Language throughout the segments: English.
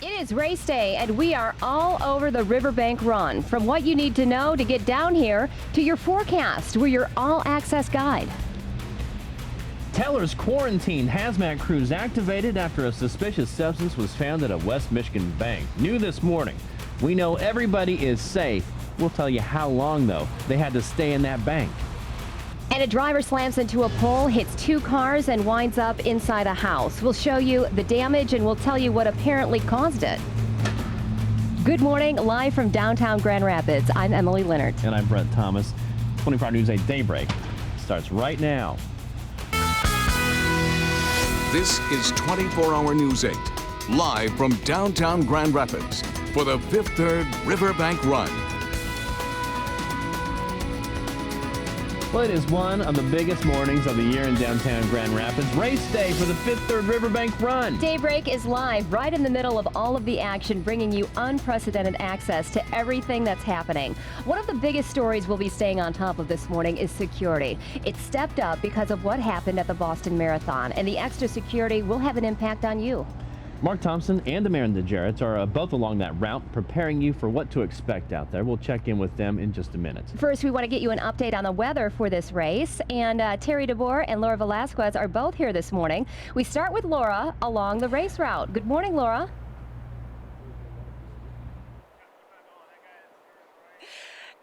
It is race day, and we are all over the Riverbank Run. From what you need to know to get down here to your forecast, we're your all-access guide. Teller's quarantine hazmat crews activated after a suspicious substance was found at a West Michigan bank. New this morning. We know everybody is safe. We'll tell you how long, though, they had to stay in that bank. And a driver slams into a pole, hits two cars, and winds up inside a house. We'll show you the damage, and we'll tell you what apparently caused it. Good morning, live from downtown Grand Rapids. I'm Emily Leonard. And I'm Brett Thomas. 24 News 8 Daybreak starts right now. This is 24-Hour News 8, live from downtown Grand Rapids for the Fifth Third Riverbank Run. Well, it is one of the biggest mornings of the year in downtown Grand Rapids. Race day for the Fifth Third Riverbank Run. Daybreak is live right in the middle of all of the action, bringing you unprecedented access to everything that's happening. One of the biggest stories we'll be staying on top of this morning is security. It stepped up because of what happened at the Boston Marathon, and the extra security will have an impact on you. Mark Thompson and Amanda Jarrett are both along that route, preparing you for what to expect out there. We'll check in with them in just a minute. First, we want to get you an update on the weather for this race, and Terry DeBoer and Laura Velasquez are both here this morning. We start with Laura along the race route. Good morning, Laura.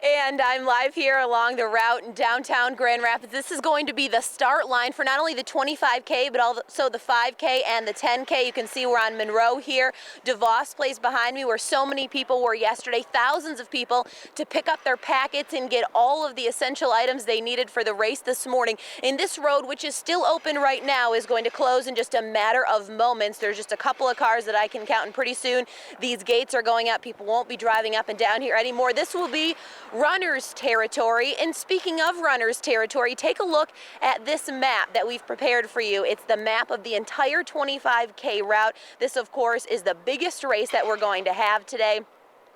And I'm live here along the route in downtown Grand Rapids. This is going to be the start line for not only the 25K, but also the 5K and the 10K. You can see we're on Monroe here. DeVos Place behind me, where so many people were yesterday. Thousands of people to pick up their packets and get all of the essential items they needed for the race this morning. And this road, which is still open right now, is going to close in just a matter of moments. There's just a couple of cars that I can count, and pretty soon these gates are going up. People won't be driving up and down here anymore. This will be runners territory. And speaking of runners territory, take a look at this map that we've prepared for you. It's the map of the entire 25K route. This, of course, is the biggest race that we're going to have today.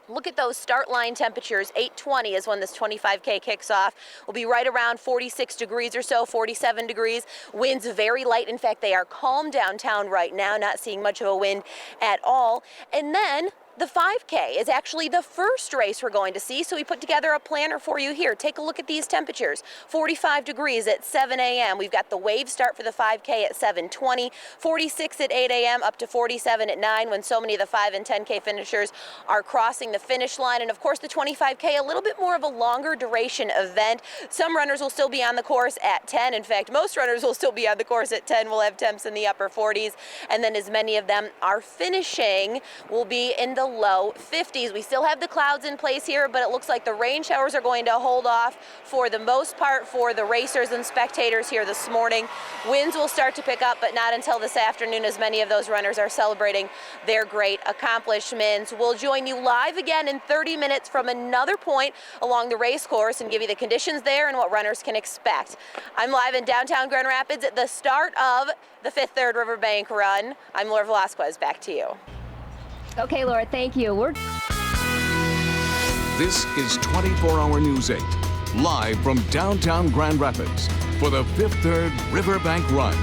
Look at those start line temperatures. 8:20 is when this 25K kicks off. We'll be right around 46 degrees or so, 47 degrees. Winds very light. In fact, they are calm downtown right now, not seeing much of a wind at all. And then the 5K is actually the first race we're going to see, so we put together a planner for you here. Take a look at these temperatures. 45 degrees at 7 a.m. We've got the wave start for the 5K at 7:20, 46 at 8 a.m., up to 47 at 9 when so many of the 5 and 10K finishers are crossing the finish line. And of course, the 25K, a little bit more of a longer duration event. Some runners will still be on the course at 10. In fact, most runners will still be on the course at 10. We'll have temps in the upper 40s, and then as many of them are finishing, will be in the low 50s. We still have the clouds in place here, but it looks like the rain showers are going to hold off for the most part for the racers and spectators here this morning. Winds will start to pick up, but not until this afternoon, as many of those runners are celebrating their great accomplishments. We'll join you live again in 30 minutes from another point along the race course and give you the conditions there and what runners can expect. I'm live in downtown Grand Rapids at the start of the Fifth Third Riverbank Run. I'm Laura Velasquez. Back to you. Okay, Laura, thank you. This is 24-Hour News 8, live from downtown Grand Rapids for the Fifth Third Riverbank Run.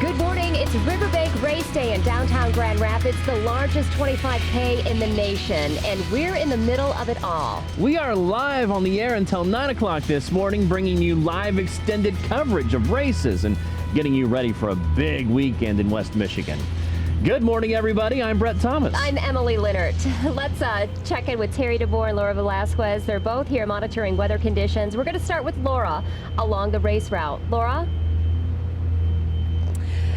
Good morning. It's Riverbank Race Day in downtown Grand Rapids, the largest 25K in the nation, and we're in the middle of it all. We are live on the air until 9 o'clock this morning, bringing you live extended coverage of races and getting you ready for a big weekend in West Michigan. Good morning, everybody. I'm Brett Thomas. I'm Emily Leonard. Let's check in with Terry DeBoer and Laura Velasquez. They're both here monitoring weather conditions. We're going to start with Laura along the race route. Laura?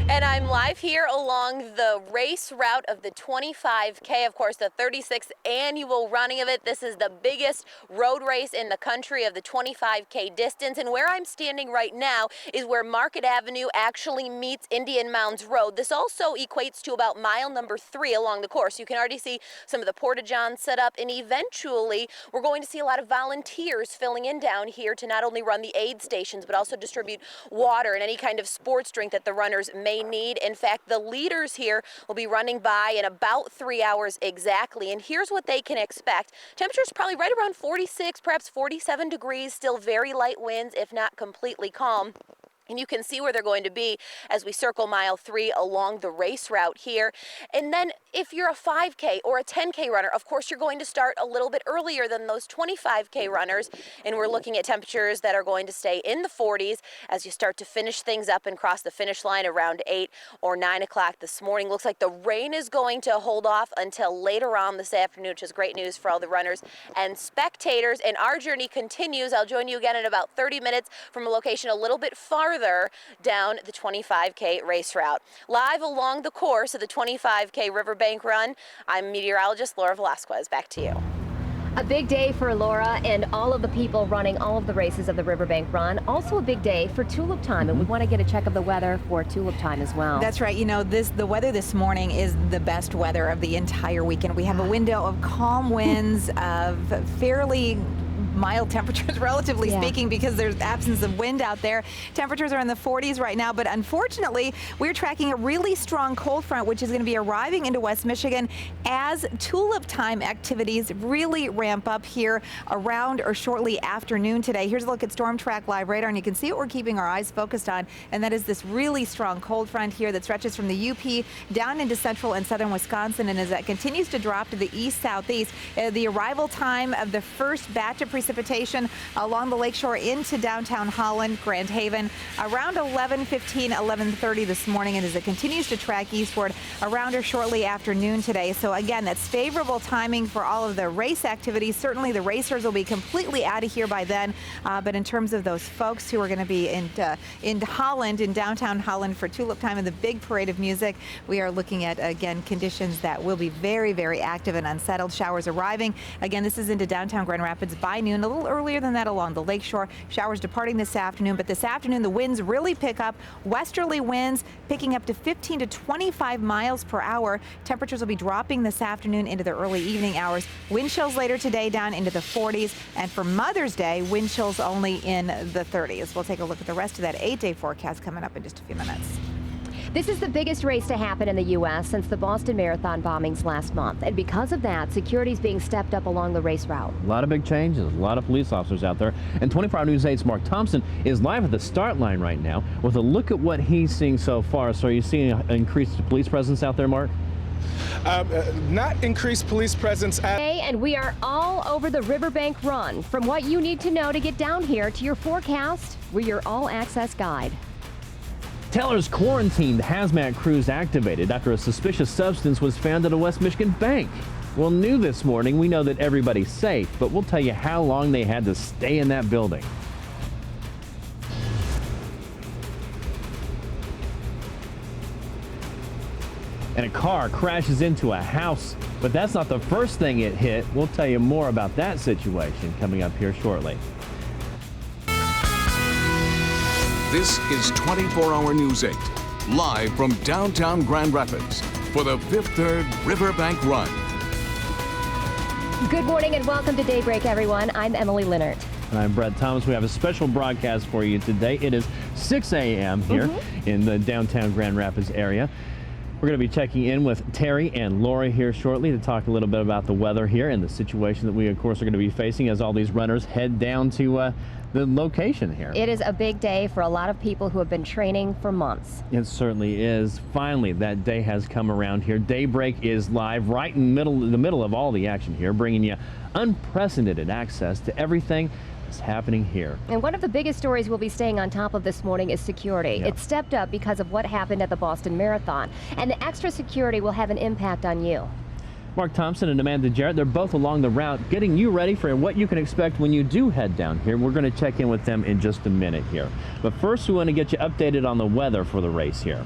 And I'm live here along the race route of the 25K, of course, the 36th annual running of it. This is the biggest road race in the country of the 25K distance. And where I'm standing right now is where Market Avenue actually meets Indian Mounds Road. This also equates to about mile number 3 along the course. You can already see some of the porta-johns set up, and eventually we're going to see a lot of volunteers filling in down here to not only run the aid stations, but also distribute water and any kind of sports drink that the runners may need. In fact, the leaders here will be running by in about 3 hours exactly. And here's what they can expect. Temperatures probably right around 46, perhaps 47 degrees, still very light winds, if not completely calm. And you can see where they're going to be as we circle mile 3 along the race route here. And then if you're a 5K or a 10K runner, of course, you're going to start a little bit earlier than those 25K runners. And we're looking at temperatures that are going to stay in the 40s as you start to finish things up and cross the finish line around 8 or 9 o'clock this morning. Looks like the rain is going to hold off until later on this afternoon, which is great news for all the runners and spectators. And our journey continues. I'll join you again in about 30 minutes from a location a little bit farther down the 25K race route. Live along the course of the 25K Riverbank Run, I'm meteorologist Laura Velasquez. Back to you. A big day for Laura and all of the people running all of the races of the Riverbank Run. Also a big day for Tulip Time, and we want to get a check of the weather for Tulip Time as well. That's right. You know, the weather this morning is the best weather of the entire weekend. We have a window of calm winds, of fairly mild temperatures, relatively speaking, because there's absence of wind out there. Temperatures are in the 40s right now, but unfortunately, we're tracking a really strong cold front, which is going to be arriving into West Michigan as Tulip Time activities really ramp up here around or shortly after noon today. Here's a look at Storm Track Live Radar, and you can see what we're keeping our eyes focused on, and that is this really strong cold front here that stretches from the UP down into central and southern Wisconsin, and as that continues to drop to the east-southeast, the arrival time of the first batch of precipitation along the lakeshore into downtown Holland, Grand Haven, around 11:15, 11:30 this morning, and as it continues to track eastward around or shortly after noon today. So again, that's favorable timing for all of the race activities. Certainly the racers will be completely out of here by then, but in terms of those folks who are going to be in Holland, in downtown Holland for Tulip Time and the big parade of music, we are looking at, again, conditions that will be very, very active and unsettled. Showers arriving. Again, this is into downtown Grand Rapids by noon, a little earlier than that along the lakeshore. Showers departing this afternoon, but this afternoon the winds really pick up. Westerly winds picking up to 15 to 25 miles per hour. Temperatures will be dropping this afternoon into the early evening hours. Wind chills later today down into the 40s, and for Mother's Day, wind chills only in the 30s. We'll take a look at the rest of that 8-day forecast coming up in just a few minutes. This is the biggest race to happen in the U.S. since the Boston Marathon bombings last month. And because of that, security is being stepped up along the race route. A lot of big changes, a lot of police officers out there. And 24 Hour News 8's Mark Thompson is live at the start line right now with a look at what he's seeing so far. So are you seeing an increased police presence out there, Mark? Not increased police presence at... Hey, and we are all over the Riverbank Run. From what you need to know to get down here to your forecast, we're your all-access guide. Tellers quarantined hazmat crews activated after a suspicious substance was found at a West Michigan bank. Well, new this morning, we know that everybody's safe, but we'll tell you how long they had to stay in that building. And a car crashes into a house, but that's not the first thing it hit. We'll tell you more about that situation coming up here shortly. This is 24 Hour News 8, live from downtown Grand Rapids for the Fifth Third Riverbank Run. Good morning and welcome to Daybreak, everyone. I'm Emily Linnert. And I'm Brett Thomas. We have a special broadcast for you today. It is 6 a.m. here in the downtown Grand Rapids area. We're going to be checking in with Terry and Laura here shortly to talk a little bit about the weather here and the situation that we, of course, are going to be facing as all these runners head down to the location here. It is a big day for a lot of people who have been training for months. It certainly is. Finally, that day has come around here. Daybreak is live right in the middle of all the action here, bringing you unprecedented access to everything that's happening here. And one of the biggest stories we'll be staying on top of this morning is security. Yep. It stepped up because of what happened at the Boston Marathon, and the extra security will have an impact on you. Mark Thompson and Amanda Jarrett, they're both along the route, getting you ready for what you can expect when you do head down here. We're going to check in with them in just a minute here. But first, we want to get you updated on the weather for the race here.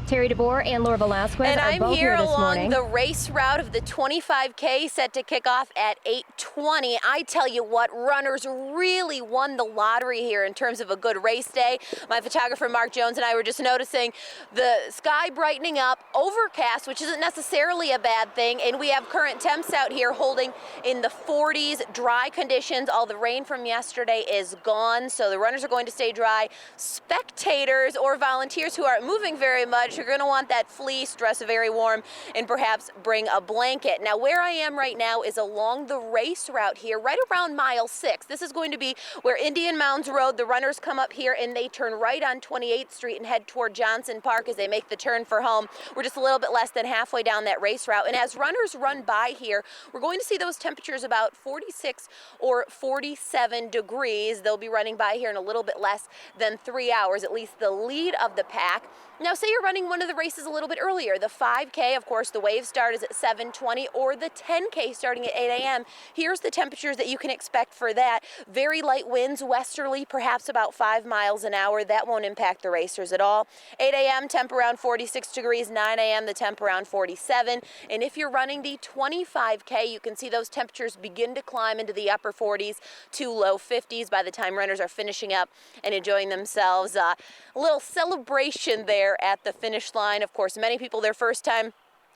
Terry DeBoer and Laura Velasquez and are I'm both here here this along morning. the race route of the 25K set to kick off at 8:20. I tell you what, runners really won the lottery here in terms of a good race day. My photographer Mark Jones and I were just noticing the sky brightening up, overcast, which isn't necessarily a bad thing, and we have current temps out here holding in the 40s, dry conditions. All the rain from yesterday is gone, so the runners are going to stay dry. Spectators or volunteers who aren't moving very much You're going to want that fleece, dress very warm, and perhaps bring a blanket. Now, where I am right now is along the race route here, right around mile 6. This is going to be where Indian Mounds Road, the runners come up here and they turn right on 28th Street and head toward Johnson Park as they make the turn for home. We're just a little bit less than halfway down that race route. And as runners run by here, we're going to see those temperatures about 46 or 47 degrees. They'll be running by here in a little bit less than 3 hours, at least the lead of the pack. Now, say you're running one of the races a little bit earlier. The 5K, of course, the wave start is at 7:20, or the 10K starting at 8 a.m. Here's the temperatures that you can expect for that. Very light winds, westerly, perhaps about 5 miles an hour. That won't impact the racers at all. 8 a.m., temp around 46 degrees. 9 a.m., the temp around 47. And if you're running the 25K, you can see those temperatures begin to climb into the upper 40s to low 50s by the time runners are finishing up and enjoying themselves. A little celebration there at the finish line. Of course, many people their first time.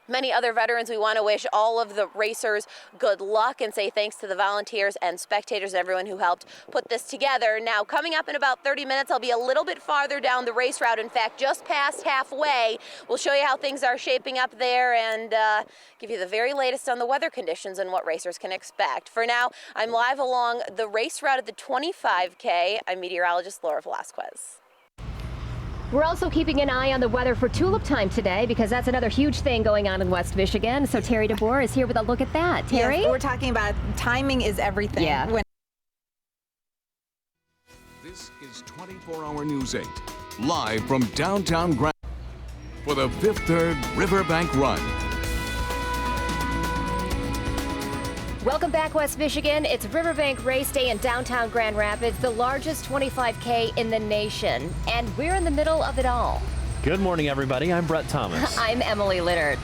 Many other veterans, we want to wish all of the racers good luck and say thanks to the volunteers and spectators and everyone who helped put this together. Now, coming up in about 30 minutes, I'll be a little bit farther down the race route. In fact, just past halfway. We'll show you how things are shaping up there and give you the very latest on the weather conditions and what racers can expect. For now, I'm live along the race route at the 25K. I'm meteorologist Laura Velasquez. We're also keeping an eye on the weather for tulip time today because that's another huge thing going on in West Michigan. So Terry DeBoer is here with a look at that. Terry? Yes, we're talking about timing is everything. Yeah. This is 24-Hour News 8, live from downtown Grand for the Fifth Third Riverbank Run. Welcome back, West Michigan. It's Riverbank Race Day in downtown Grand Rapids, the largest 25K in the nation. And we're in the middle of it all. Good morning, everybody. I'm Brett Thomas. I'm Emily Linnert.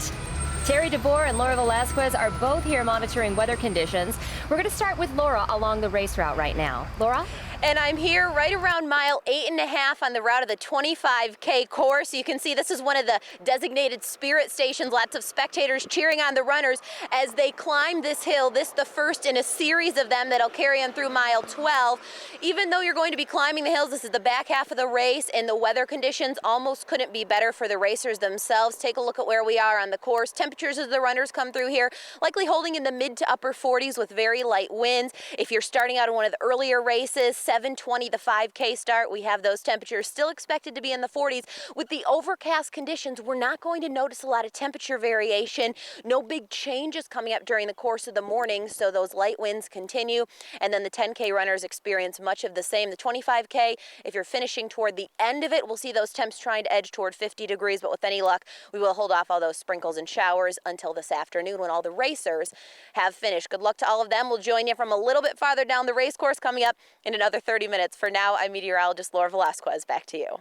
Terry DeBoer and Laura Velasquez are both here monitoring weather conditions. We're going to start with Laura along the race route right now. Laura? And I'm here right around mile 8.5 on the route of the 25K course. You can see this is one of the designated spirit stations. Lots of spectators cheering on the runners as they climb this hill. This is the first in a series of them that'll carry on through mile 12. Even though you're going to be climbing the hills, this is the back half of the race, and the weather conditions almost couldn't be better for the racers themselves. Take a look at where we are on the course. Temperatures as the runners come through here, likely holding in the mid to upper 40s with very light winds. If you're starting out in one of the earlier races, 7:20 the 5K start, we have those temperatures still expected to be in the 40s. With the overcast conditions, we're not going to notice a lot of temperature variation. No big changes coming up during the course of the morning, so those light winds continue. And then the 10K runners experience much of the same. The 25K, if you're finishing toward the end of it, we'll see those temps trying to edge toward 50 degrees, but with any luck, we will hold off all those sprinkles and showers until this afternoon when all the racers have finished. Good luck to all of them. We'll join you from a little bit farther down the race course coming up in another 30 minutes. For now, I'm meteorologist Laura Velasquez. Back to you.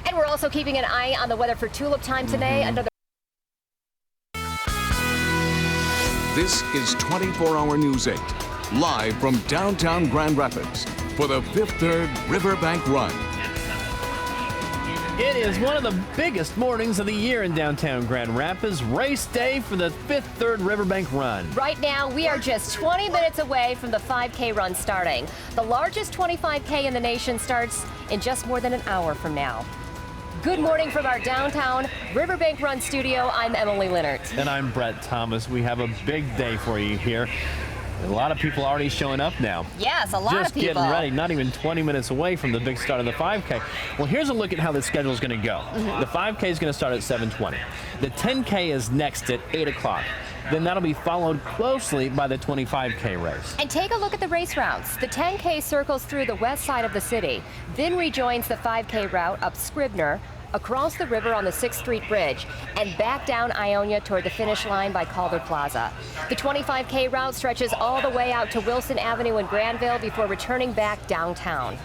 And we're also keeping an eye on the weather for tulip time today. Another This is 24-Hour News 8, live from downtown Grand Rapids for the Fifth Third Riverbank Run. It is one of the biggest mornings of the year in downtown Grand Rapids, race day for the Fifth Third Riverbank Run. Right now, we are just 20 minutes away from the 5K run starting. The largest 25K in the nation starts in just more than an hour from now. Good morning from our downtown Riverbank Run studio. I'm Emily Linnert. And I'm Brett Thomas. We have a big day for you here. A lot of people already showing up now. Yes, a lot Just of people. getting ready, not even 20 minutes away from the big start of the 5K. Well, here's a look at how the schedule is going to go. The 5K is going to start at 7:20. The 10K is next at 8 o'clock. Then that'll be followed closely by the 25K race. And take a look at the race routes. The 10K circles through the west side of the city, then rejoins the 5K route up Scribner, across the river on the 6th Street Bridge, and back down Ionia toward the finish line by Calder Plaza. The 25K route stretches all the way out to Wilson Avenue in Granville before returning back downtown.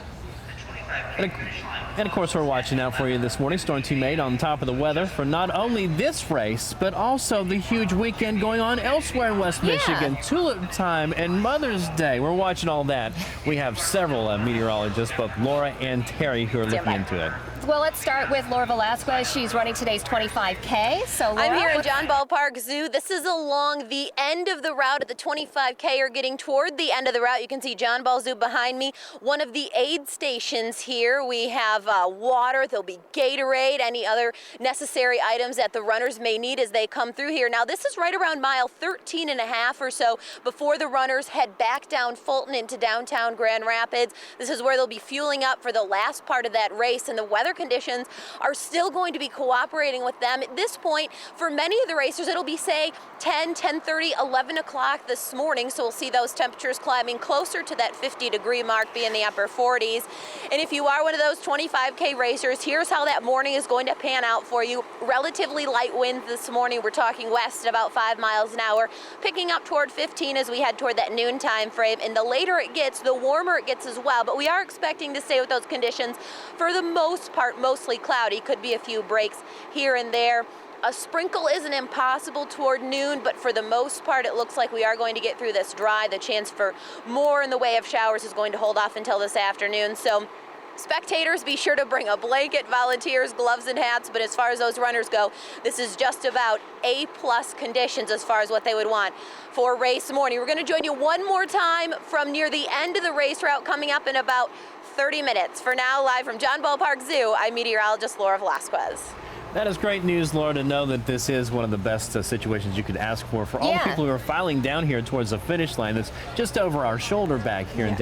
And of course, we're watching out for you this morning. Storm Team 8 on top of the weather for not only this race, but also the huge weekend going on elsewhere in West Michigan. Tulip time and Mother's Day. We're watching all that. We have several meteorologists, both Laura and Terry, who are looking into it. Well, let's start with Laura Velasquez. She's running today's 25K. So Laura, I'm here in John Ballpark Zoo. This is along the end of the route at the 25K, or getting toward the end of the route. You can see John Ball Zoo behind me. One of the aid stations here. We have water. There'll be Gatorade, any other necessary items that the runners may need as they come through here. Now, this is right around mile 13 and a half or so before the runners head back down Fulton into downtown Grand Rapids. This is where they'll be fueling up for the last part of that race, and the weather conditions are still going to be cooperating with them. At this point, for many of the racers, it'll be, say, 10, 10:30, 11 o'clock this morning, so we'll see those temperatures climbing closer to that 50-degree mark, be in the upper 40s. And if you are one of those 25K racers, here's how that morning is going to pan out for you. Relatively light winds this morning. We're talking west at about 5 miles an hour, picking up toward 15 as we head toward that noon time frame. And the later it gets, the warmer it gets as well. But we are expecting to stay with those conditions for the most part, mostly cloudy. Could be a few breaks here and there. A sprinkle isn't impossible toward noon, but for the most part, it looks like we are going to get through this dry. The chance for more in the way of showers is going to hold off until this afternoon. So spectators, be sure to bring a blanket, volunteers, gloves and hats. But as far as those runners go, this is just about A-plus conditions as far as what they would want for race morning. We're going to join you one more time from near the end of the race route, coming up in about 30 minutes. For now, live from John Ballpark Zoo, I'm meteorologist Laura Velasquez. That is great news, Laura, to know that this is one of the best situations you could ask for all the people who are filing down here towards the finish line. That's just over our shoulder back here in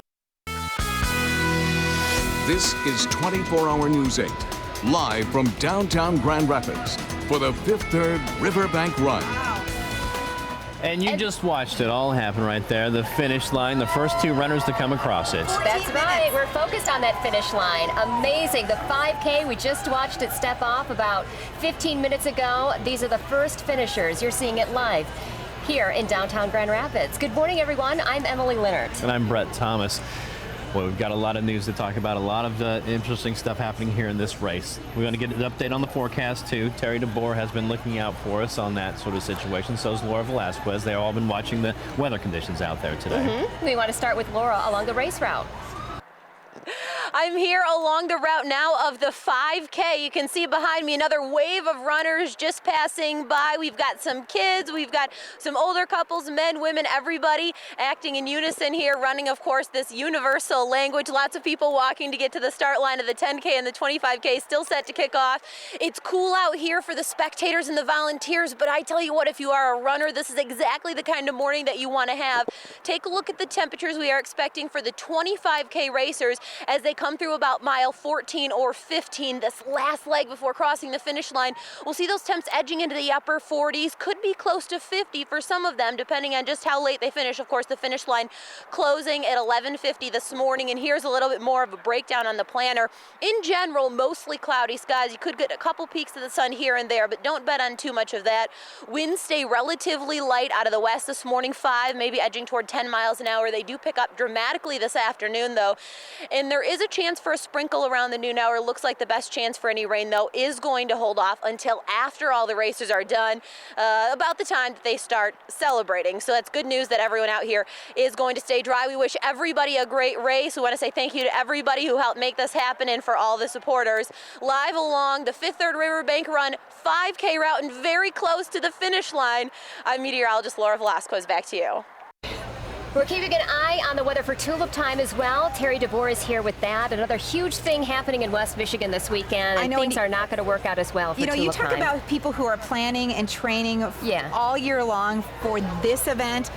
This is 24-Hour News 8, live from downtown Grand Rapids for the Fifth Third Riverbank Run. And you just watched it all happen right there. The finish line, the first two runners to come across it. That's right. We're focused on that finish line. Amazing. The 5K, we just watched it step off about 15 minutes ago. These are the first finishers. You're seeing it live here in downtown Grand Rapids. Good morning, everyone. I'm Emily Leonard. And I'm Brett Thomas. Well, we've got a lot of news to talk about, a lot of interesting stuff happening here in this race. We're going to get an update on the forecast, too. Terry DeBoer has been looking out for us on that sort of situation. So has Laura Velasquez. They've all been watching the weather conditions out there today. We want to start with Laura along the race route. I'm here along the route now of the 5K. You can see behind me another wave of runners just passing by. We've got some kids, we've got some older couples, men, women, everybody acting in unison here, running, of course, this universal language. Lots of people walking to get to the start line of the 10K and the 25K, still set to kick off. It's cool out here for the spectators and the volunteers, but I tell you what, if you are a runner, this is exactly the kind of morning that you want to have. Take a look at the temperatures we are expecting for the 25K racers as they come through about mile 14 or 15, this last leg before crossing the finish line. We'll see those temps edging into the upper 40s, could be close to 50 for some of them, depending on just how late they finish. Of course, the finish line closing at 11:50 this morning, and here's a little bit more of a breakdown on the planner. In general, mostly cloudy skies. You could get a couple peaks of the sun here and there, but don't bet on too much of that. Winds stay relatively light out of the west this morning, 5, maybe edging toward 10 miles an hour. They do pick up dramatically this afternoon, though, and there is a chance for a sprinkle around the noon hour. Looks like the best chance for any rain, though, is going to hold off until after all the racers are done, about the time that they start celebrating. So that's good news that everyone out here is going to stay dry. We wish everybody a great race. We want to say thank you to everybody who helped make this happen and for all the supporters. Live along the Fifth Third Riverbank Run 5K route and very close to the finish line, I'm meteorologist Laura Velasquez. Back to you. We're keeping an eye on the weather for tulip time as well. Terry DeBoer is here with that. Another huge thing happening in West Michigan this weekend. And things are not going to work out as well for tulip time. You talk about people who are planning and training all year long for this event.